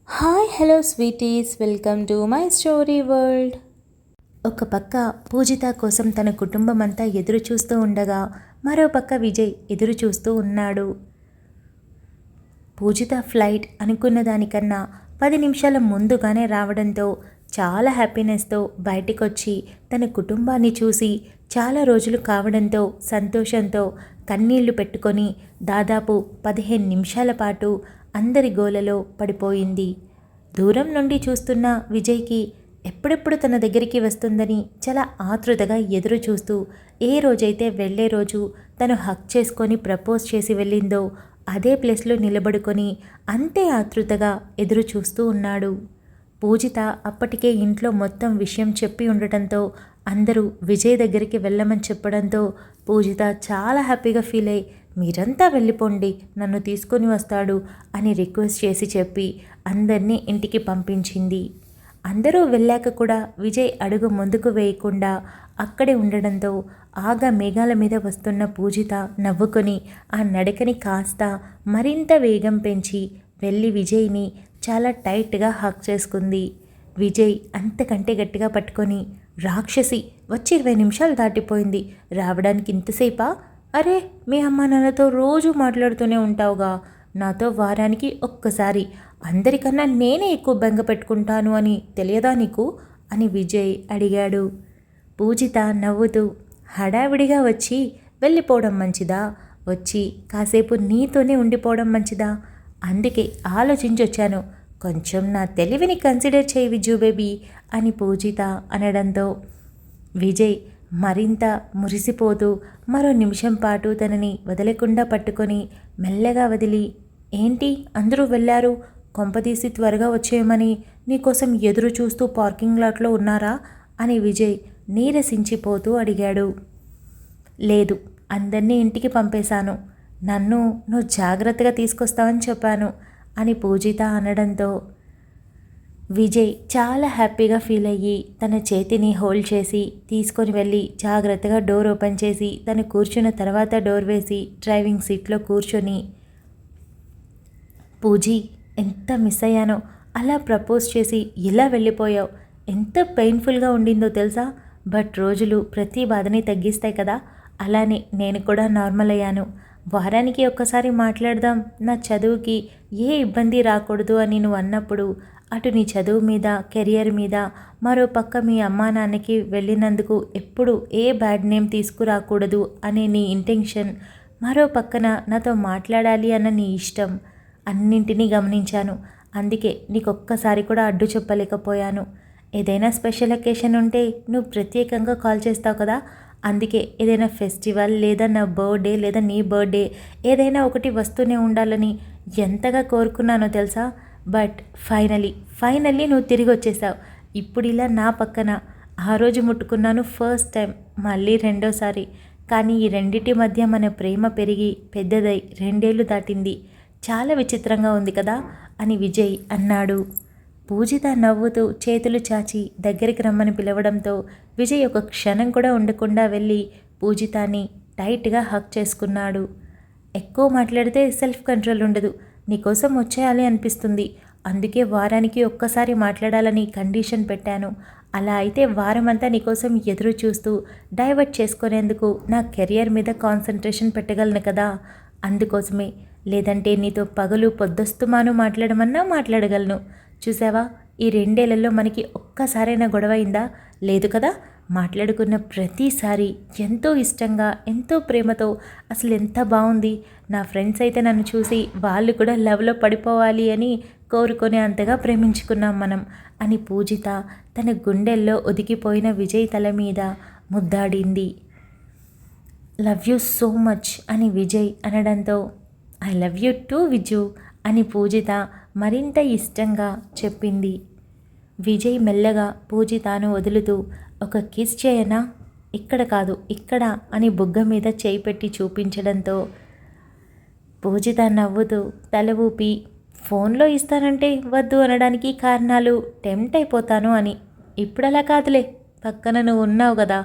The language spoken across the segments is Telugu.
Hi hello sweeties, welcome to my story world. ఒక పక్క పూజిత కోసం తన కుటుంబం అంతా ఎదురు చూస్తూ ఉండగా మరో పక్క విజయ్ ఎదురు చూస్తూ ఉన్నాడు. పూజిత ఫ్లైట్ అనుకున్న దానికన్నా 10 నిమిషాల ముందుగానే రావడంతో చాలా హ్యాపీనెస్తో బయటికొచ్చి తన కుటుంబాన్ని చూసి చాలా రోజులు కావడంతో సంతోషంతో కన్నీళ్లు పెట్టుకొని దాదాపు 15 నిమిషాల పాటు అందరి గోలలో పడిపోయింది. దూరం నుండి చూస్తున్న విజయ్కి ఎప్పుడెప్పుడు తన దగ్గరికి వస్తుందని చాలా ఆతృతగా ఎదురు చూస్తూ ఏ రోజైతే వెళ్ళే రోజు తను హక్ చేసుకొని ప్రపోజ్ చేసి వెళ్ళిందో అదే ప్లేస్లో నిలబడుకొని అంతే ఆతృతగా ఎదురు చూస్తూ ఉన్నాడు. పూజిత అప్పటికే ఇంట్లో మొత్తం విషయం చెప్పి ఉండటంతో అందరూ విజయ్ దగ్గరికి వెళ్ళమని చెప్పడంతో పూజిత చాలా హ్యాపీగా ఫీల్ అయ్యి మీరంతా వెళ్ళిపోండి, నన్ను తీసుకొని వస్తాడు అని రిక్వెస్ట్ చేసి చెప్పి అందరినీ ఇంటికి పంపించింది. అందరూ వెళ్ళాక కూడా విజయ్ అడుగు ముందుకు వేయకుండా అక్కడే ఉండడంతో ఆగా మేఘాల మీద వస్తున్న పూజిత నవ్వుకొని ఆ నడకని కాస్త మరింత వేగం పెంచి వెళ్ళి విజయ్ని చాలా టైట్గా హక్ చేసుకుంది. విజయ్ అంతకంటే గట్టిగా పట్టుకొని రాక్షసి వచ్చి 20 నిమిషాలు దాటిపోయింది, రావడానికి ఇంతసేపా? అరే, మీ అమ్మ నాన్నతో రోజు మాట్లాడుతూనే ఉంటావుగా, నాతో వారానికి ఒక్కసారి, అందరికన్నా నేనే ఎక్కువ బెంగ పెట్టుకుంటాను అని తెలియదా నీకు అని విజయ్ అడిగాడు. పూజిత నవ్వుతూ హడావిడిగా వచ్చి వెళ్ళిపోవడం మంచిదా, వచ్చి కాసేపు నీతోనే ఉండిపోవడం మంచిదా, అందుకే ఆలోచించొచ్చాను, కొంచెం నా తెలివిని కన్సిడర్ చేయి విజు బేబీ అని పూజిత అనడంతో విజయ్ మరింత మురిసిపోతూ మరో నిమిషం పాటు తనని వదలకుండా పట్టుకొని మెల్లగా వదిలి, ఏంటి అందరూ వెళ్ళారు, కొంపదీసి త్వరగా వచ్చేయమని నీకోసం ఎదురు చూస్తూ పార్కింగ్ లాట్లో ఉన్నారా అని విజయ్ నీరసించిపోతూ అడిగాడు. లేదు, అందరినీ ఇంటికి పంపేశాను, నన్ను నువ్వు జాగ్రత్తగా తీసుకొస్తావని చెప్పాను అని పూజిత అనడంతో విజయ్ చాలా హ్యాపీగా ఫీల్ అయ్యి తన చేతిని హోల్డ్ చేసి తీసుకొని వెళ్ళి జాగ్రత్తగా డోర్ ఓపెన్ చేసి తను కూర్చున్న తర్వాత డోర్ వేసి డ్రైవింగ్ సీట్లో కూర్చొని, పూజీ ఎంత మిస్ అయ్యానో, అలా ప్రపోజ్ చేసి ఇలా వెళ్ళిపోయావు, ఎంత పెయిన్ఫుల్గా ఉండిందో తెలుసా, బట్ రోజులు ప్రతి బాధని తగ్గిస్తాయి కదా, అలానే నేను కూడా నార్మల్ అయ్యాను, వారానికి ఒక్కసారి మాట్లాడదాం, నా చదువుకి ఏ ఇబ్బంది రాకూడదు అని నువ్వు అన్నప్పుడు అటు నీ చదువు మీద కెరియర్ మీద మరో పక్క మీ అమ్మా నాన్నకి వెళ్ళినందుకు ఎప్పుడు ఏ బ్యాడ్ నేమ్ తీసుకురాకూడదు అనే నీ ఇంటెన్షన్, మరో పక్కన నాతో మాట్లాడాలి అన్న నీ ఇష్టం, అన్నింటినీ గమనించాను, అందుకే నీకు ఒక్కసారి కూడా అడ్డు చెప్పలేకపోయాను. ఏదైనా స్పెషల్ అకేషన్ ఉంటే నువ్వు ప్రత్యేకంగా కాల్ చేస్తావు కదా, అందుకే ఏదైనా ఫెస్టివల్ లేదా నా బర్త్డే లేదా నీ బర్త్డే ఏదైనా ఒకటి వస్తూనే ఉండాలని ఎంతగా కోరుకున్నానో తెలుసా, బట్ ఫైనల్లీ నువ్వు తిరిగి వచ్చేసావు, ఇప్పుడు ఇలా నా పక్కన. ఆ రోజు ముట్టుకున్నాను ఫస్ట్ టైం, మళ్ళీ రెండోసారి, కానీ ఈ రెండిటి మధ్య మన ప్రేమ పెరిగి పెద్దదై 2 ఏళ్ళు దాటింది, చాలా విచిత్రంగా ఉంది కదా అని విజయ్ అన్నాడు. పూజిత నవ్వుతూ చేతులు చాచి దగ్గరికి రమ్మని పిలవడంతో విజయ్ ఒక క్షణం కూడా ఉండకుండా వెళ్ళి పూజితాని టైట్గా హక్ చేసుకున్నాడు. ఎక్కువ మాట్లాడితే సెల్ఫ్ కంట్రోల్ ఉండదు, నీకోసం వచ్చేయాలి అనిపిస్తుంది, అందుకే వారానికి ఒక్కసారి మాట్లాడాలని కండిషన్ పెట్టాను, అలా అయితే వారమంతా నీకోసం ఎదురు చూస్తూ డైవర్ట్ చేసుకునేందుకు నా కెరియర్ మీద కాన్సన్ట్రేషన్ పెట్టగలను కదా, అందుకోసమే, లేదంటే నీతో పగలు పొద్దస్తుమాను మాట్లాడమన్నా మాట్లాడగలను. చూసావా, ఈ 2 ఏళ్లలో మనకి ఒక్కసారైనా గొడవ అయిందా? లేదు కదా, మాట్లాడుకున్న ప్రతిసారి ఎంతో ఇష్టంగా ఎంతో ప్రేమతో, అసలు ఎంత బాగుంది, నా ఫ్రెండ్స్ అయితే నన్ను చూసి వాళ్ళు కూడా లవ్లో పడిపోవాలి అని కోరుకునే అంతగా ప్రేమించుకున్నాం మనం అని పూజిత తన గుండెల్లో ఒదిగిపోయిన విజయ్ తల మీద ముద్దాడింది. లవ్ యూ సో మచ్ అని విజయ్ అనడంతో I love you too Viju అని పూజిత మరింత ఇష్టంగా చెప్పింది. విజయ్ మెల్లగా పూజితను వదులుతూ ఒక కిస్ చేయనా, ఇక్కడ కాదు ఇక్కడ అని బుగ్గ మీద చేయి పెట్టి చూపించడంతో పూజిత నవ్వుతూ తల ఊపి, ఫోన్లో ఇస్తానంటే వద్దు అనడానికి కారణాలు టెంప్ట్ అయిపోతాను అని, ఇప్పుడలా కాదులే, పక్కన నువ్వు ఉన్నావు కదా,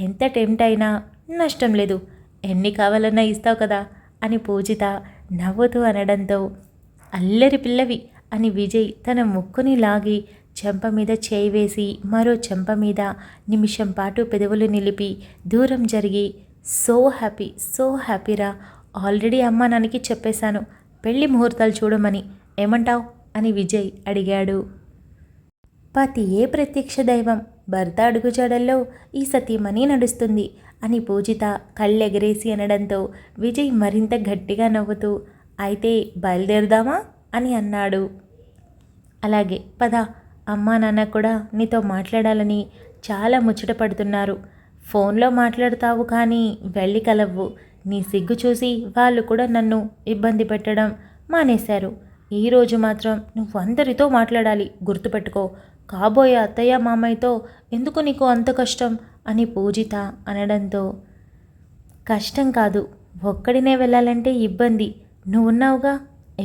ఎంత టెంప్ట్ అయినా నష్టం లేదు, ఎన్ని కావాలన్నా ఇస్తావు కదా అని పూజిత నవ్వుతూ అనడంతో అల్లరి పిల్లవి, అని విజయ్ తన ముక్కుని లాగి చెంప మీద చేయి వేసి మరో చెంప మీద నిమిషం పాటు పెదవులు నిలిపి దూరం జరిగి సో హ్యాపీరా, ఆల్రెడీ అమ్మా నాన్నకి చెప్పేశాను పెళ్లి ముహూర్తాలు చూడమని, ఏమంటావ్ అని విజయ్ అడిగాడు. పతియే ప్రత్యక్ష దైవం, భర్త అడుగుజాడల్లో ఈ సతీమణి నడుస్తుంది అని పూజిత కళ్ళెగరేసి అనడంతో విజయ్ మరింత గట్టిగా నవ్వుతూ అయితే బయలుదేరుదామా అని అన్నాడు. అలాగే పద, అమ్మా నాన్న కూడా నీతో మాట్లాడాలని చాలా ముచ్చట పడుతున్నారు. ఫోన్లో మాట్లాడతావు కానీ వెళ్ళి కలవ్వు. నీ సిగ్గు చూసి వాళ్ళు కూడా నన్ను ఇబ్బంది పెట్టడం మానేశారు. ఈరోజు మాత్రం నువ్వు అందరితో మాట్లాడాలి, గుర్తుపెట్టుకో. కాబోయే అత్తయ్య మామయ్యతో ఎందుకు నీకు అంత కష్టం అని పూజిత అనడంతో కష్టం కాదు, ఒక్కడినే వెళ్ళాలంటే ఇబ్బంది, నువ్వున్నావుగా,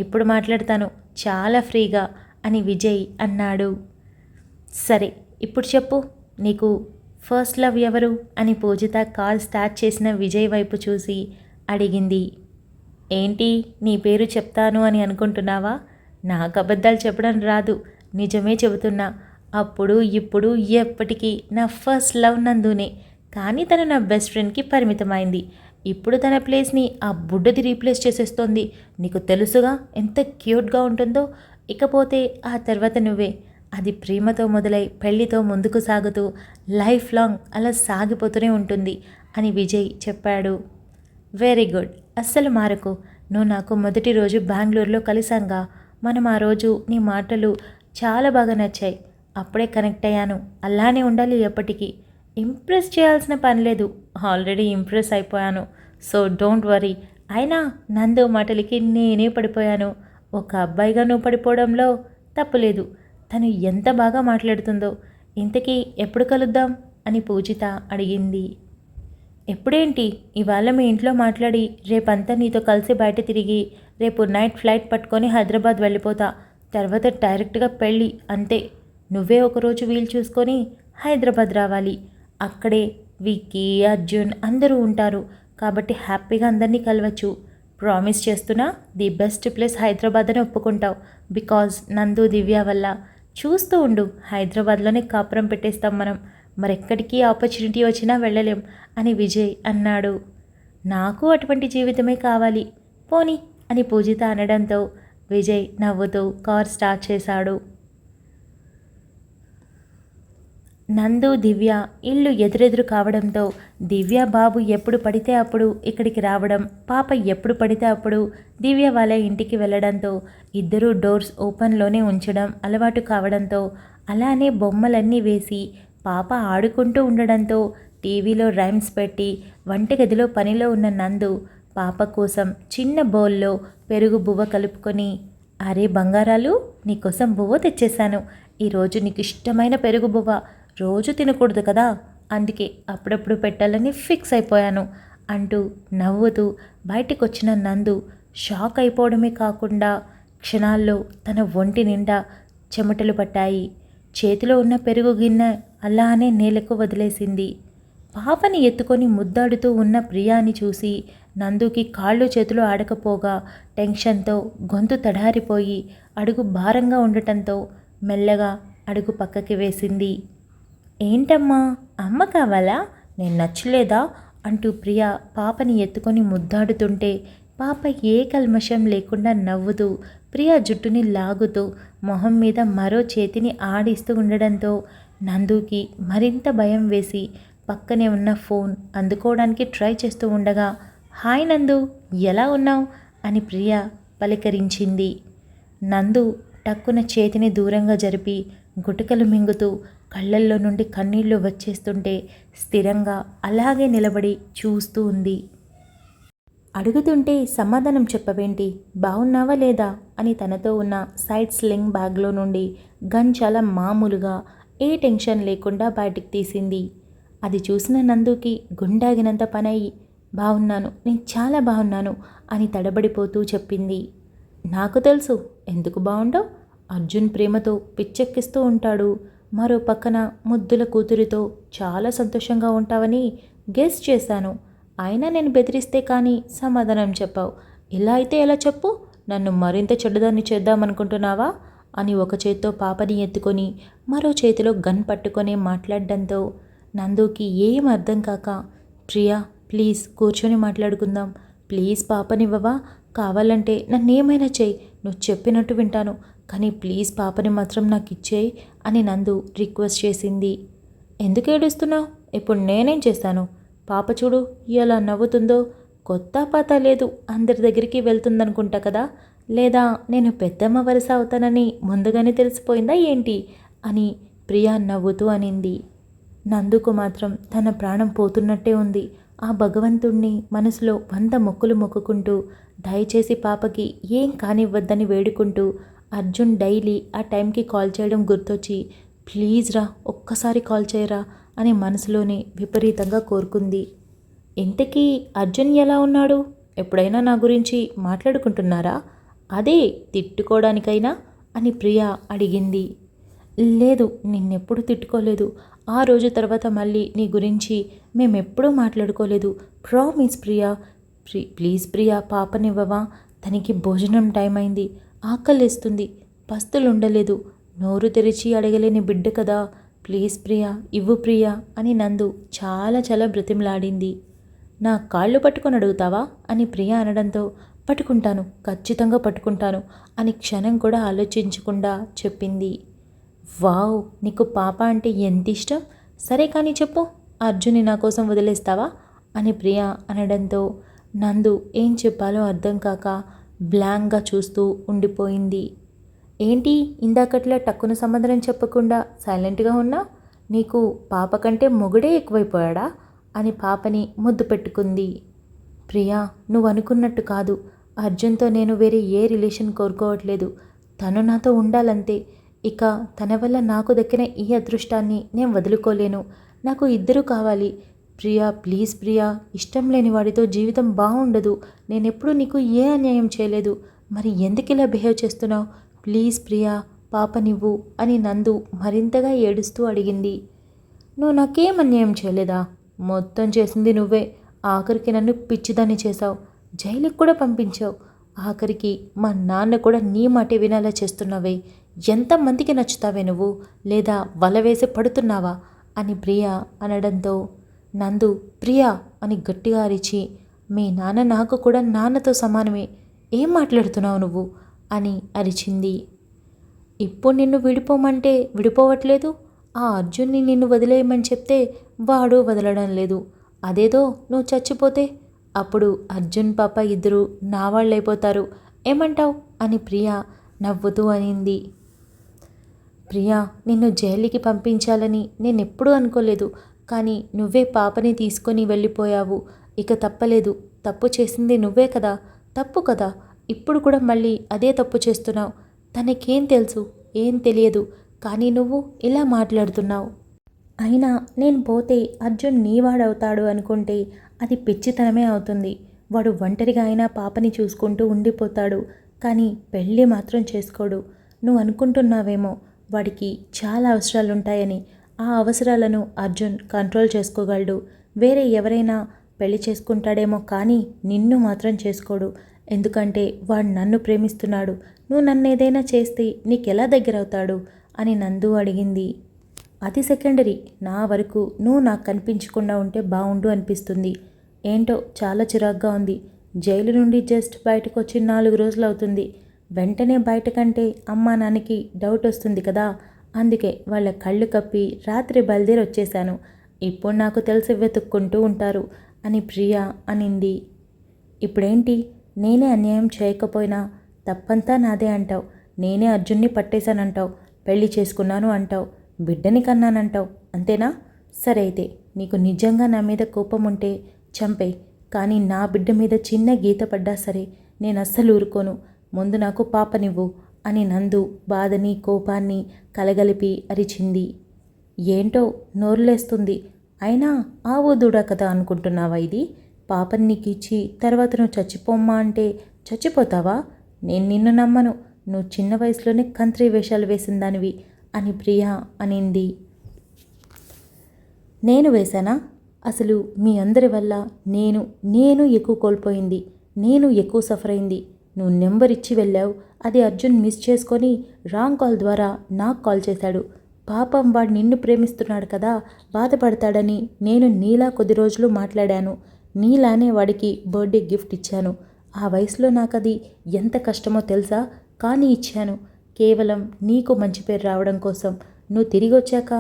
ఎప్పుడు మాట్లాడతాను చాలా ఫ్రీగా అని విజయ్ అన్నాడు. సరే ఇప్పుడు చెప్పు, నీకు ఫస్ట్ లవ్ ఎవరు అని పూజిత కాల్ స్టార్ట్ చేసిన విజయ్ వైపు చూసి అడిగింది. ఏంటి నీ పేరు చెప్తాను అని అనుకుంటున్నావా? నాకు అబద్ధాలు చెప్పడం రాదు, నిజమే చెబుతున్నా. అప్పుడు ఇప్పుడు ఎప్పటికీ నా ఫస్ట్ లవ్ నందునే, కానీ తను నా బెస్ట్ ఫ్రెండ్కి పరిమితమైంది. ఇప్పుడు తన ప్లేస్ని ఆ బుడ్డది రీప్లేస్ చేసేస్తోంది. నీకు తెలుసుగా ఎంత క్యూట్గా ఉంటుందో. ఇకపోతే ఆ తర్వాత నువ్వే. అది ప్రేమతో మొదలై పెళ్లితో ముందుకు సాగుతూ లైఫ్ లాంగ్ అలా సాగిపోతూనే ఉంటుంది అని విజయ్ చెప్పాడు. వెరీ గుడ్, అస్సలు మారకు. నువ్వు నాకు మొదటి రోజు బెంగళూరులో కలిసాంగా, మనం ఆ రోజు నీ మాటలు చాలా బాగా నచ్చాయి. అప్పుడే కనెక్ట్ అయ్యాను. అలానే ఉండాలి ఎప్పటికీ. ఇంప్రెస్ చేయాల్సిన పని లేదు, ఆల్రెడీ ఇంప్రెస్ అయిపోయాను. So don't worry. అయినా నందు మాటలకి నేనే పడిపోయాను. ఒక అబ్బాయిగా నువ్వు పడిపోవడంలో తప్పులేదు. తను ఎంత బాగా మాట్లాడుతుందో. ఇంతకీ ఎప్పుడు కలుద్దాం అని పూజిత అడిగింది. ఎప్పుడేంటి, ఇవాళ మీ ఇంట్లో మాట్లాడి రేపంతా నీతో కలిసి బయట తిరిగి రేపు నైట్ ఫ్లైట్ పట్టుకొని హైదరాబాద్ వెళ్ళిపోతా. తర్వాత డైరెక్ట్గా పెళ్ళి, అంతే. నువ్వే ఒకరోజు వీలు చూసుకొని హైదరాబాద్ రావాలి. అక్కడే విక్కీ, అర్జున్ అందరూ ఉంటారు కాబట్టి హ్యాపీగా అందరినీ కలవచ్చు. ప్రామిస్ చేస్తున్నా, ది బెస్ట్ ప్లేస్ హైదరాబాద్ అని ఒప్పుకుంటావు. బికాజ్ నందు దివ్య వల్ల. చూస్తూ ఉండు, హైదరాబాద్లోనే కాపురం పెట్టేస్తాం మనం. మరెక్కడికి ఆపర్చునిటీ వచ్చినా వెళ్ళలేం అని విజయ్ అన్నాడు. నాకు అటువంటి జీవితమే కావాలి, పోనీ అని పూజిత అనడంతో విజయ్ నవ్వుతూ కార్ స్టార్ట్ చేశాడు. నందు దివ్య ఇల్లు ఎదురెదురు కావడంతో దివ్య బాబు ఎప్పుడు పడితే అప్పుడు ఇక్కడికి రావడం, పాప ఎప్పుడు పడితే అప్పుడు దివ్య వాళ్ళ ఇంటికి వెళ్ళడంతో ఇద్దరూ డోర్స్ ఓపెన్లోనే ఉంచడం అలవాటు కావడంతో అలానే బొమ్మలన్నీ వేసి పాప ఆడుకుంటూ ఉండడంతో టీవీలో రైమ్స్ పెట్టి వంటగదిలో పనిలో ఉన్న నందు పాప కోసం చిన్న బౌల్లో పెరుగు బువ్వ కలుపుకొని, అరే బంగారాలు, నీకోసం బువ్వ తెచ్చేశాను. ఈరోజు నీకు ఇష్టమైన పెరుగు బువ్వ. రోజు తినకూడదు కదా, అందుకే అప్పుడప్పుడు పెట్టాలని ఫిక్స్ అయిపోయాను అంటూ నవ్వుతూ బయటికి వచ్చిన నందు షాక్ అయిపోవడమే కాకుండా క్షణాల్లో తన ఒంటి నిండా చెమటలు పట్టాయి. చేతిలో ఉన్న పెరుగు గిన్నె అలానే నేలకు వదిలేసింది. పాపని ఎత్తుకొని ముద్దాడుతూ ఉన్న ప్రియాని చూసి నందుకి కాళ్ళు చేతులు ఆడకపోగా టెన్షన్తో గొంతు తడారిపోయి అడుగు భారంగా ఉండటంతో మెల్లగా అడుగు పక్కకి వేసింది. ఏంటమ్మా, అమ్మ కావాలా? నేను నచ్చలేదా అంటూ ప్రియా పాపని ఎత్తుకొని ముద్దాడుతుంటే పాప ఏ కల్మషం లేకుండా నవ్వుతూ ప్రియా జుట్టుని లాగుతూ మొహం మీద మరో చేతిని ఆడిస్తూ ఉండడంతో నందుకి మరింత భయం వేసి పక్కనే ఉన్న ఫోన్ అందుకోవడానికి ట్రై చేస్తూ ఉండగా, హాయ్ నందు, ఎలా ఉన్నావు అని ప్రియా పలకరించింది. నందు టక్కున చేతిని దూరంగా జరిపి గుటకలు మింగుతూ కళ్ళల్లో నుండి కన్నీళ్లు వచ్చేస్తుంటే స్థిరంగా అలాగే నిలబడి చూస్తూ ఉంది. అడుగుతుంటే సమాధానం చెప్పవేంటి, బాగున్నావా లేదా అని తనతో ఉన్న సైడ్ స్లింగ్ బ్యాగ్లో నుండి గన్ చాలా మామూలుగా ఏ టెన్షన్ లేకుండా బయటికి తీసింది. అది చూసిన నందుకి గుండాగినంత పనయి, బాగున్నాను, నేను చాలా బాగున్నాను అని తడబడిపోతూ చెప్పింది. నాకు తెలుసు ఎందుకు బాగుండవు, అర్జున్ ప్రేమతో పిచ్చెక్కిస్తూ ఉంటాడు. మరో పక్కన ముద్దుల కూతురితో చాలా సంతోషంగా ఉంటావని గెస్ చేశాను. అయినా నేను బెదిరిస్తే కానీ సమాధానం చెప్పావు. ఇలా అయితే ఎలా చెప్పు, నన్ను మరింత చెడ్డదాన్ని చేద్దామనుకుంటున్నావా అని ఒక చేత్తో పాపని ఎత్తుకొని మరో చేతిలో గన్ పట్టుకొని మాట్లాడడంతో నందుకి ఏం అర్థం కాక, ప్రియా ప్లీజ్ కూర్చొని మాట్లాడుకుందాం, ప్లీజ్ పాపనివ్వవా, కావాలంటే నన్నేమైనా చెయ్యి, నువ్వు చెప్పినట్టు వింటాను, కానీ ప్లీజ్ పాపని మాత్రం నాకు ఇచ్చేయి అని నందు రిక్వెస్ట్ చేసింది. ఎందుకు ఏడుస్తున్నావు? ఇప్పుడు నేనేం చేశాను? పాప చూడు ఎలా నవ్వుతుందో, కొత్త పాత లేదు, అందరి దగ్గరికి వెళ్తుందనుకుంటా కదా, లేదా నేను పెద్దమ్మ వరుస అవుతానని ముందుగానే తెలిసిపోయిందా ఏంటి అని ప్రియా నవ్వుతూ అనింది. నందుకు మాత్రం తన ప్రాణం పోతున్నట్టే ఉంది. ఆ భగవంతుణ్ణి మనసులో 100 మొక్కులు మొక్కుకుంటూ, దయచేసి పాపకి ఏం కానివ్వద్దని వేడుకుంటూ, అర్జున్ డైలీ ఆ టైంకి కాల్ చేయడం గుర్తొచ్చి, ప్లీజ్ రా ఒక్కసారి కాల్ చేయరా అని మనసులోనే విపరీతంగా కోరుకుంది. ఇంతకీ అర్జున్ ఎలా ఉన్నాడు? ఎప్పుడైనా నా గురించి మాట్లాడుకుంటున్నారా? అదే తిట్టుకోవడానికైనా అని ప్రియా అడిగింది. లేదు, నిన్నెప్పుడు తిట్టుకోలేదు. ఆ రోజు తర్వాత మళ్ళీ నీ గురించి మేమెప్పుడూ మాట్లాడుకోలేదు. ప్రామిస్ ప్రియా. ప్లీజ్ ప్రియా పాపనివ్వవా, తనకి భోజనం టైం అయింది, ఆకలిస్తుంది, పస్తులు ఉండలేదు, నోరు తెరిచి అడగలేని బిడ్డ కదా, ప్లీజ్ ప్రియా ఇవ్వు ప్రియా అని నందు చాలా చాలా బ్రతిమలాడింది. నా కాళ్ళు పట్టుకొని అడుగుతావా అని ప్రియా అనడంతో, పట్టుకుంటాను, ఖచ్చితంగా పట్టుకుంటాను అని క్షణం కూడా ఆలోచించకుండా చెప్పింది. వావ్, నీకు పాప అంటే ఎంత ఇష్టం, సరే కానీ చెప్పు, అర్జున్ని నా కోసం వదిలేస్తావా అని ప్రియా అనడంతో నందు ఏం చెప్పాలో అర్థం కాక బ్లాంక్గా చూస్తూ ఉండిపోయింది. ఏంటి ఇందాకట్లా టక్కున సమాధానం చెప్పకుండా సైలెంట్గా ఉన్నా, నీకు పాప కంటే మొగుడే ఎక్కువైపోయాడా అని పాపని ముద్దు పెట్టుకుంది. ప్రియా, నువ్వు అనుకున్నట్టు కాదు, అర్జున్తో నేను వేరే ఏ రిలేషన్ కోరుకోవట్లేదు, తను నాతో ఉండాలంతే. ఇక తన వల్ల నాకు దక్కిన ఈ అదృష్టాన్ని నేను వదులుకోలేను, నాకు ఇద్దరు కావాలి. ప్రియా ప్లీజ్ ప్రియా, ఇష్టం లేని వాడితో జీవితం బాగుండదు, నేనెప్పుడు నీకు ఏ అన్యాయం చేయలేదు, మరి ఎందుకు ఇలా బిహేవ్ చేస్తున్నావు, ప్లీజ్ ప్రియా పాపనివ్వు అని నందు మరింతగా ఏడుస్తూ అడిగింది. నువ్వు నాకేం అన్యాయం చేయలేదా? మొత్తం చేసింది నువ్వే. ఆఖరికి నన్ను పిచ్చిదాన్ని చేశావు, జైలుకి కూడా పంపించావు, ఆఖరికి మా నాన్న కూడా నీ మాటే వినాలా చేస్తున్నావే. ఎంతమందికి నచ్చుతావే నువ్వు, లేదా వల వేసి పడుతున్నావా అని ప్రియా అనడంతో నందు ప్రియా అని గట్టిగా అరిచి, మీ నాన్న నాకు కూడా నాన్నతో సమానమే, ఏం మాట్లాడుతున్నావు నువ్వు అని అరిచింది. ఇప్పుడు నిన్ను విడిపోమంటే విడిపోవట్లేదు, ఆ అర్జున్ని నిన్ను వదిలేయమని చెప్తే వాడు వదలడం లేదు, అదేదో నువ్వు చచ్చిపోతే అప్పుడు అర్జున్ పాప ఇద్దరు నా వాళ్ళైపోతారు, ఏమంటావు అని ప్రియా నవ్వుతూ అనింది. ప్రియా, నిన్ను జైలుకి పంపించాలని నేనెప్పుడూ అనుకోలేదు, కానీ నువ్వే పాపని తీసుకొని వెళ్ళిపోయావు, ఇక తప్పలేదు, తప్పు చేసింది నువ్వే కదా, తప్పు కదా, ఇప్పుడు కూడా మళ్ళీ అదే తప్పు చేస్తున్నావు, తనకేం తెలుసు, ఏం తెలియదు, కానీ నువ్వు ఇలా మాట్లాడుతున్నావు. అయినా నేను పోతే అర్జున్ నీవాడవుతాడు అనుకుంటే అది పిచ్చితనమే అవుతుంది. వాడు ఒంటరిగా అయినా పాపని చూసుకుంటూ ఉండిపోతాడు, కానీ పెళ్ళి మాత్రం చేసుకోడు. నువ్వు అనుకుంటున్నావేమో వాడికి చాలా అవసరాలుంటాయని, ఆ అవసరాలను అర్జున్ కంట్రోల్ చేసుకోగలడు, వేరే ఎవరైనా పెళ్లి చేసుకుంటాడేమో కానీ నిన్ను మాత్రం చేసుకోడు, ఎందుకంటే వాడు నన్ను ప్రేమిస్తున్నాడు, నువ్వు నన్ను ఏదైనా చేస్తే నీకెలా దగ్గరవుతాడు అని నందు అడిగింది. అది సెకండరీ, నా వరకు నువ్వు నాకు కనిపించకుండా ఉంటే బాగుండు అనిపిస్తుంది. ఏంటో చాలా చిరాగ్గా ఉంది, జైలు నుండి జస్ట్ బయటకు వచ్చి 4 రోజులు అవుతుంది, వెంటనే బయటకంటే అమ్మా నాన్నకి డౌట్ వస్తుంది కదా, అందుకే వాళ్ళ కళ్ళు కప్పి రాత్రి బయలుదేరి వచ్చేశాను, ఇప్పుడు నాకు తెలిసి వెతుక్కుంటూ ఉంటారు అని ప్రియా అనింది. ఇప్పుడేంటి, నేనే అన్యాయం చేయకపోయినా తప్పంతా నాదే అంటావు, నేనే అర్జున్ని పట్టేశానంటావు, పెళ్లి చేసుకున్నాను అంటావు, బిడ్డని కన్నానంటావు, అంతేనా? సరే అయితే నీకు నిజంగా నా మీద కోపం ఉంటే చంపేయి, కానీ నా బిడ్డ మీద చిన్న గీత పడ్డా సరే నేను అస్సలు ఊరుకోను, ముందు నాకు పాపనివ్వు అని నందు బాధని కోపాన్ని కలగలిపి అరిచింది. ఏంటో నోరులేస్తుంది, అయినా ఆవు దూడ కదా అనుకుంటున్నావా ఇది, పాపని నీకు ఇచ్చి తర్వాత నువ్వు చచ్చిపోమ్మా అంటే చచ్చిపోతావా? నేను నిన్ను నమ్మను, నువ్వు చిన్న వయసులోనే కంత్రి వేషాలు వేసిన దానివి అని ప్రియా అనింది. నేను వేశానా? అసలు మీ అందరి వల్ల నేను ఎక్కువ కోల్పోయింది, నేను ఎక్కువ సఫర్ అయింది, నువ్వు నెంబర్ ఇచ్చి వెళ్ళావు, అది అర్జున్ మిస్ చేసుకొని రాంగ్ కాల్ ద్వారా నాకు కాల్ చేశాడు. పాపం వాడు నిన్ను ప్రేమిస్తున్నాడు కదా, బాధపడతాడని నేను నీలా కొద్ది రోజులు మాట్లాడాను. నీలానే వాడికి బర్త్డే గిఫ్ట్ ఇచ్చాను. ఆ వయసులో నాకది ఎంత కష్టమో తెలుసా, కానీ ఇచ్చాను. కేవలం నీకు మంచి పేరు రావడం కోసం. నువ్వు తిరిగి వచ్చాక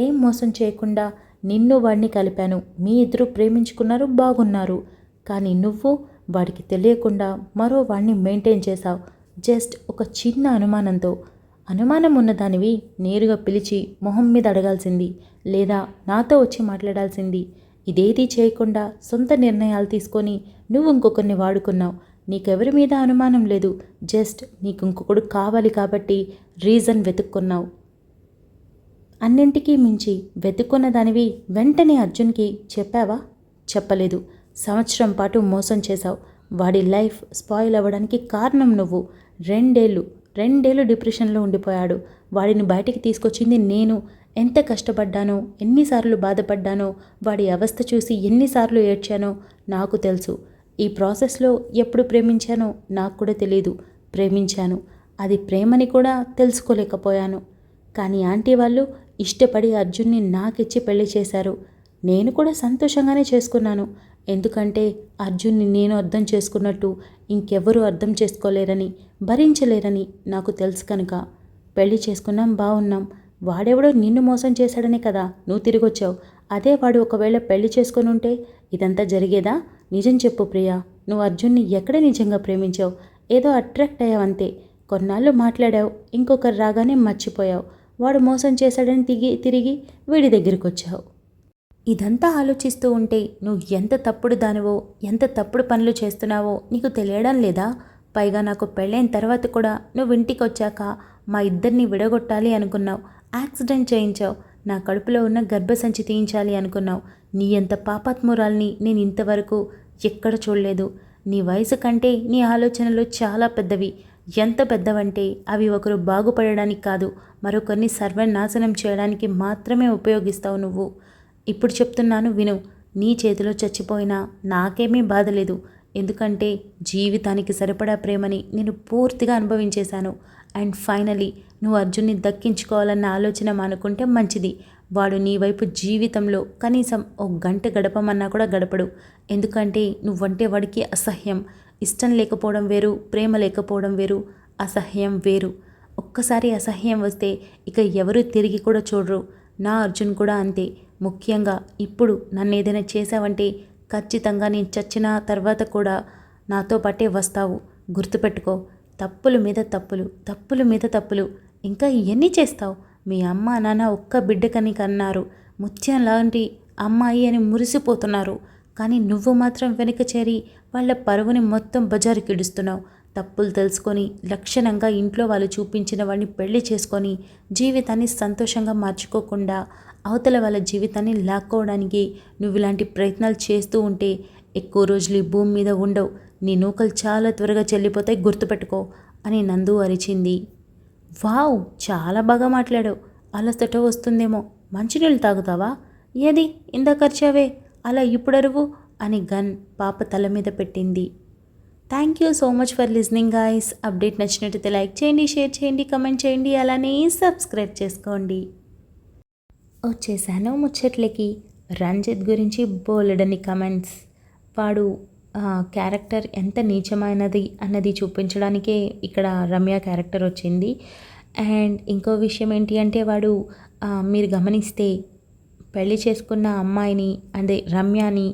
ఏం మోసం చేయకుండా నిన్ను వాడిని కలిపాను. మీ ఇద్దరు ప్రేమించుకున్నారు, బాగున్నారు. కానీ నువ్వు వాడికి తెలియకుండా మరో వాడిని మెయింటైన్ చేశావు. జస్ట్ ఒక చిన్న అనుమానంతో. అనుమానం ఉన్నదానివి నేరుగా పిలిచి మొహం మీద అడగాల్సింది, లేదా నాతో వచ్చి మాట్లాడాల్సింది. ఇదేదీ చేయకుండా సొంత నిర్ణయాలు తీసుకొని నువ్వు ఇంకొకరిని వాడుకున్నావు. నీకెవరి మీద అనుమానం లేదు, జస్ట్ నీకు ఇంకొకడు కావాలి కాబట్టి రీజన్ వెతుక్కున్నావు. అన్నింటికీ మించి వెతుక్కున్న దానివి వెంటనే అర్జున్కి చెప్పావా? చెప్పలేదు. సంవత్సరం పాటు మోసం చేశావు. వాడి లైఫ్ స్పాయిల్ అవ్వడానికి కారణం నువ్వు. రెండేళ్ళు డిప్రెషన్లో ఉండిపోయాడు. వాడిని బయటికి తీసుకొచ్చింది నేను. ఎంత కష్టపడ్డానో, ఎన్నిసార్లు బాధపడ్డానో, వాడి అవస్థ చూసి ఎన్నిసార్లు ఏడ్చానో నాకు తెలుసు. ఈ ప్రాసెస్లో ఎప్పుడు ప్రేమించానో నాకు కూడా తెలియదు. ప్రేమించాను, అది ప్రేమని కూడా తెలుసుకోలేకపోయాను. కానీ ఆంటీ వాళ్ళు ఇష్టపడి అర్జున్ని నాకిచ్చి పెళ్లి చేశారు. నేను కూడా సంతోషంగానే చేసుకున్నాను. ఎందుకంటే అర్జున్ని నేను అర్థం చేసుకున్నట్టు ఇంకెవ్వరూ అర్థం చేసుకోలేరని, భరించలేరని నాకు తెలుసు కనుక. పెళ్లి చేసుకున్నాం, బాగున్నాం. వాడెవడో నిన్ను మోసం చేశాడనే కదా నువ్వు తిరిగొచ్చావు. అదే వాడు ఒకవేళ పెళ్లి చేసుకొని ఉంటే ఇదంతా జరిగేదా? నిజం చెప్పు ప్రియా, నువ్వు అర్జున్ని ఎక్కడ నిజంగా ప్రేమించావు? ఏదో అట్రాక్ట్ అయ్యావంతే. కొన్నాళ్ళు మాట్లాడావు, ఇంకొకరు రాగానే మర్చిపోయావు. వాడు మోసం చేశాడని తిరిగి వీడి దగ్గరికి వచ్చావు. ఇదంతా ఆలోచిస్తూ ఉంటే నువ్వు ఎంత తప్పుడు దానివో, ఎంత తప్పుడు పనులు చేస్తున్నావో నీకు తెలియడం లేదా? పైగా నాకు పెళ్ళైన తర్వాత కూడా నువ్వు ఇంటికి వచ్చాక మా ఇద్దరిని విడగొట్టాలి అనుకున్నావు. యాక్సిడెంట్ చేయించావు. నా కడుపులో ఉన్న గర్భసంచి తీయించాలి అనుకున్నావు. నీ అంత పాపాత్మురాల్ని నేను ఇంతవరకు ఎక్కడ చూడలేదు. నీ వయసు కంటే నీ ఆలోచనలు చాలా పెద్దవి. ఎంత పెద్దవంటే అవి ఒకరు బాగుపడడానికి కాదు, మరొకరిని సర్వనాశనం చేయడానికి మాత్రమే ఉపయోగిస్తావు నువ్వు. ఇప్పుడు చెప్తున్నాను విను. నీ చేతిలో చచ్చిపోయినా నాకేమీ బాధ లేదు. ఎందుకంటే జీవితానికి సరిపడా ప్రేమని నేను పూర్తిగా అనుభవించేశాను. అండ్ ఫైనలీ నువ్వు అర్జున్ని దక్కించుకోవాలన్న ఆలోచన మానుకుంటే మంచిది. వాడు నీ వైపు జీవితంలో కనీసం ఒక గంట గడపమన్నా కూడా గడపడు. ఎందుకంటే నువ్వంటే వాడికి అసహ్యం. ఇష్టం లేకపోవడం వేరు, ప్రేమ లేకపోవడం వేరు, అసహ్యం వేరు. ఒక్కసారి అసహ్యం వస్తే ఇక ఎవరు తిరిగి కూడా చూడరు. నా అర్జున్ కూడా అంతే. ముఖ్యంగా ఇప్పుడు నన్ను ఏదైనా చేసావంటే ఖచ్చితంగా నేను చచ్చిన తర్వాత కూడా నాతో పాటే వస్తావు. గుర్తుపెట్టుకో. తప్పుల మీద తప్పులు, తప్పుల మీద తప్పులు. ఇంకా ఎన్ని చేస్తావు? మీ అమ్మ నాన్న ఒక్క బిడ్డకని కన్నారు. ముత్యం లాంటి అమ్మాయి అని మురిసిపోతున్నారు. కానీ నువ్వు మాత్రం వెనుక చేరి వాళ్ళ పరువుని మొత్తం బజారుకి ఇడుస్తున్నావు. తప్పులు తెలుసుకొని లక్షణంగా ఇంట్లో వాళ్ళు చూపించిన వాడిని పెళ్లి చేసుకొని జీవితాన్ని సంతోషంగా మార్చుకోకుండా అవతల వాళ్ళ జీవితాన్ని లాక్కోవడానికి నువ్వు ఇలాంటి ప్రయత్నాలు చేస్తూ ఉంటే ఎక్కువ రోజులు ఈ భూమి మీద ఉండవు. నీ నూకలు చాలా త్వరగా చెల్లిపోతాయి, గుర్తుపెట్టుకో అని నందు అరిచింది. వావ్, చాలా బాగా మాట్లాడావు. అలసట వస్తుందేమో, మంచినీళ్ళు తాగుతావా? ఏది ఇందాక అరిచావే అలా ఇప్పుడు అరువు అని గన్ పాప తల మీద పెట్టింది. Thank you so much for listening guys. Update నచ్చినట్టయితే లైక్ చేయండి, షేర్ చేయండి, కమెంట్ చేయండి, అలానే సబ్స్క్రైబ్ చేసుకోండి. వచ్చేసాను ముచ్చట్లకి. రంజిత్ గురించి బోలెడని కమెంట్స్. వాడు క్యారెక్టర్ ఎంత నీచమైనది అన్నది చూపించడానికే ఇక్కడ రమ్య క్యారెక్టర్ వచ్చింది. అండ్ ఇంకో విషయం ఏంటి అంటే వాడు మీరు గమనిస్తే పెళ్లి చేసుకున్న అమ్మాయిని అదే రమ్యని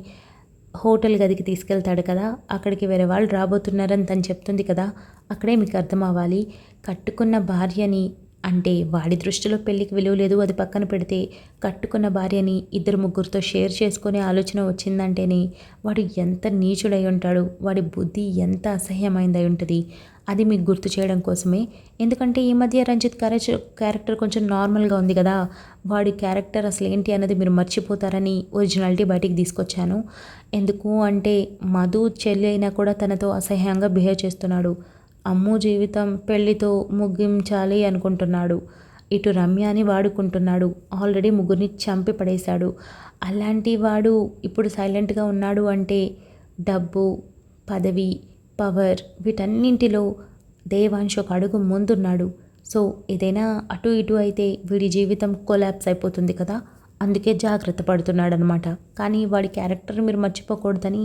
హోటల్ గదికి తీసుకెళ్తాడు కదా, అక్కడికి వేరే వాళ్ళు రాబోతున్నారని తను చెప్తుంది కదా, అక్కడే మీకు అర్థం అవ్వాలి. కట్టుకున్న భార్యని అంటే వాడి దృష్టిలో పెళ్ళికి విలువ లేదు, అది పక్కన పెడితే కట్టుకున్న భార్యని ఇద్దరు ముగ్గురితో షేర్ చేసుకునే ఆలోచన వచ్చిందంటేనే వాడు ఎంత నీచుడై ఉంటాడు, వాడి బుద్ధి ఎంత అసహ్యమైందై ఉంటుంది. అది మీకు గుర్తు చేయడం కోసమే. ఎందుకంటే ఈ మధ్య రంజిత్ క్యారెక్టర్ కొంచెం నార్మల్గా ఉంది కదా, వాడి క్యారెక్టర్ అసలు ఏంటి అన్నది మీరు మర్చిపోతారని ఒరిజినాలిటీ బయటికి తీసుకొచ్చాను. ఎందుకు అంటే మధు చెల్లి అయినా కూడా తనతో అసహ్యంగా బిహేవ్ చేస్తున్నాడు. అమ్ము జీవితం పెళ్లితో ముగించాలి అనుకుంటున్నాడు. ఇటు రమ్యని వాడుకుంటున్నాడు. ఆల్రెడీ ముగ్గురిని చంపి పడేశాడు. అలాంటి వాడు ఇప్పుడు సైలెంట్గా ఉన్నాడు అంటే డబ్బు, పదవి, పవర్ వీటన్నింటిలో దేవాంశ్ ఒక అడుగు ముందున్నాడు. సో ఏదైనా అటు ఇటు అయితే వీడి జీవితం కొలాప్స్ అయిపోతుంది కదా, అందుకే జాగ్రత్త పడుతున్నాడనమాట. కానీ వాడి క్యారెక్టర్ మీరు మర్చిపోకూడదని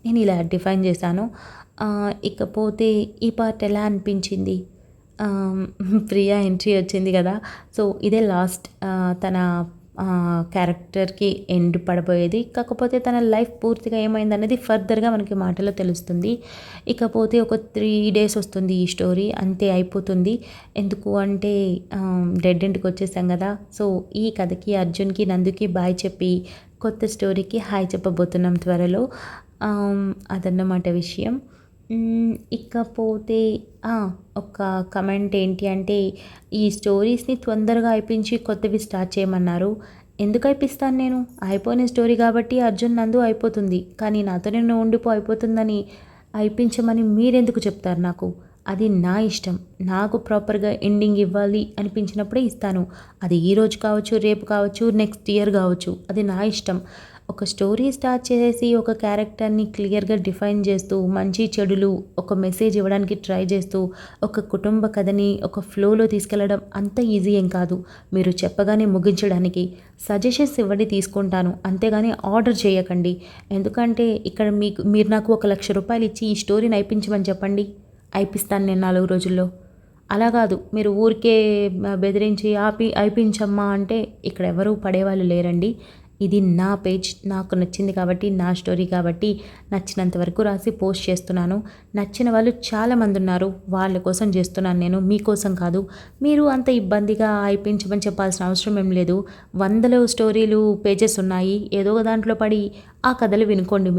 నేను ఇలా డిఫైన్ చేశాను. ఇకపోతే ఈ పార్ట్ ఎలా అనిపించింది? ఆహ్, ప్రియా ఎంట్రీ వచ్చింది కదా! సో ఇదే లాస్ట్ తన క్యారెక్టర్‌కి ఎండ్ పడబోయేది. కాకపోతే తన లైఫ్ పూర్తిగా ఏమైందనేది ఫర్దర్‌గా మనకి మాటలో తెలుస్తుంది. ఇకపోతే ఒక 3 డేస్ వస్తుంది ఈ స్టోరీ. అంతే అయిపోతుంది. ఎందుకు అంటే డెడ్ ఎండ్‌కి వచ్చేసాం కదా! సో ఈ కథకి అర్జున్‌కి, నందుకి బాయ్ చెప్పి కొత్త స్టోరీకి హాయ్ చెప్పబోతున్నాం త్వరలో. అదన్నమాట విషయం. ఇకపోతే ఒక కమెంట్ ఏంటి అంటే, ఈ స్టోరీస్‌ని తొందరగా అయిపించి కొత్తవి స్టార్ట్ చేయమన్నారు. ఎందుకు అయిపిస్తాను నేను? అయిపోయిన స్టోరీ కాబట్టి అర్జున్, నందు అయిపోతుంది. కానీ నాతోనే నువ్వు ఉండిపో అయిపోతుందని అయిపించమని మీరెందుకు చెప్తారు నాకు? అది నా ఇష్టం. నాకు ప్రాపర్‌గా ఎండింగ్ ఇవ్వాలి అనిపించినప్పుడే ఇస్తాను. అది ఈరోజు కావచ్చు, రేపు కావచ్చు, నెక్స్ట్ ఇయర్ కావచ్చు. అది నా ఇష్టం. ఒక స్టోరీ స్టార్ట్ చేసేసి ఒక క్యారెక్టర్ని క్లియర్గా డిఫైన్ చేస్తూ మంచి చెడులు ఒక మెసేజ్ ఇవ్వడానికి ట్రై చేస్తూ ఒక కుటుంబ కథని ఒక ఫ్లోలో తీసుకెళ్లడం అంత ఈజీ ఏం కాదు. మీరు చెప్పగానే ముగించడానికి సజెషన్స్ ఇవ్వండి, తీసుకుంటాను. అంతేగాని ఆర్డర్ చేయకండి. ఎందుకంటే ఇక్కడ మీరు నాకు ₹1,00,000 ఇచ్చి ఈ స్టోరీని అయిపించమని చెప్పండి, అయిపిస్తాను నేను 4 రోజుల్లో. అలా కాదు, మీరు ఊరికే బెదిరించి అయిపించమ్మా అంటే ఇక్కడ ఎవరు పడేవాళ్ళు లేరండి. ఇది నా పేజ్, నాకు నచ్చింది కాబట్టి, నా స్టోరీ కాబట్టి నచ్చినంత వరకు రాసి పోస్ట్ చేస్తున్నాను. నచ్చిన వాళ్ళు చాలామంది ఉన్నారు, వాళ్ళ కోసం చేస్తున్నాను నేను, మీకోసం కాదు. మీరు అంత ఇబ్బందిగా అయిపించమని చెప్పాల్సిన అవసరం ఏం లేదు. 100 స్టోరీలు పేజెస్ ఉన్నాయి, ఏదో ఒక దాంట్లో పడి ఆ కథలు వినుకోండి.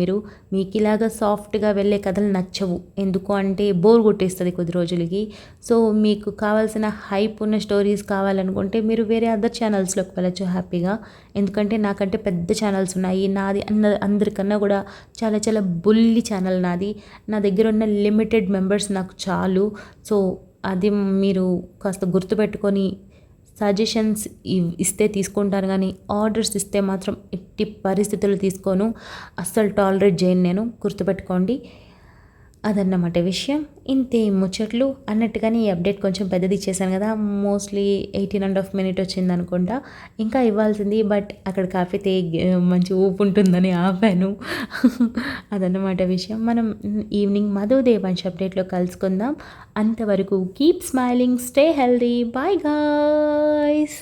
మీకు ఇలాగా సాఫ్ట్గా వెళ్ళే కథలు నచ్చవు. ఎందుకు అంటే బోర్ కొట్టేస్తుంది కొద్ది రోజులకి. సో మీకు కావాల్సిన హైప్ ఉన్న స్టోరీస్ కావాలనుకుంటే మీరు వేరే అదర్ ఛానల్స్లోకి వెళ్ళచ్చు హ్యాపీగా. ఎందుకంటే నాకంటే పెద్ద ఛానల్స్ ఉన్నాయి. నాది అందరికన్నా కూడా చాలా చాలా బుల్లి ఛానల్ నాది. నా దగ్గర ఉన్న లిమిటెడ్ మెంబర్స్ నాకు చాలు. సో అది మీరు కాస్త గుర్తుపెట్టుకొని సజెషన్స్ ఇస్తే తీసుకుంటాను, కానీ ఆర్డర్స్ ఇస్తే మాత్రం ఎట్టి పరిస్థితులు తీసుకోను. అస్సలు టాలరేట్ చేయను నేను, గుర్తుపెట్టుకోండి. అదన్నమాట విషయం. ఇంతే ముచ్చట్లు అన్నట్టుగానే ఈ అప్డేట్ కొంచెం పెద్దది ఇచ్చేసాను కదా, మోస్ట్లీ 18.5 మినిట్ వచ్చింది అనుకుంటా. ఇంకా ఇవ్వాల్సింది, బట్ అక్కడ కాకపోతే మంచి ఊపు ఉంటుందని ఆపాను. అదన్నమాట విషయం. మనం ఈవినింగ్ మధు దేవాంశ్ అప్డేట్లో కలుసుకుందాం. అంతవరకు keep smiling, stay healthy, bye guys.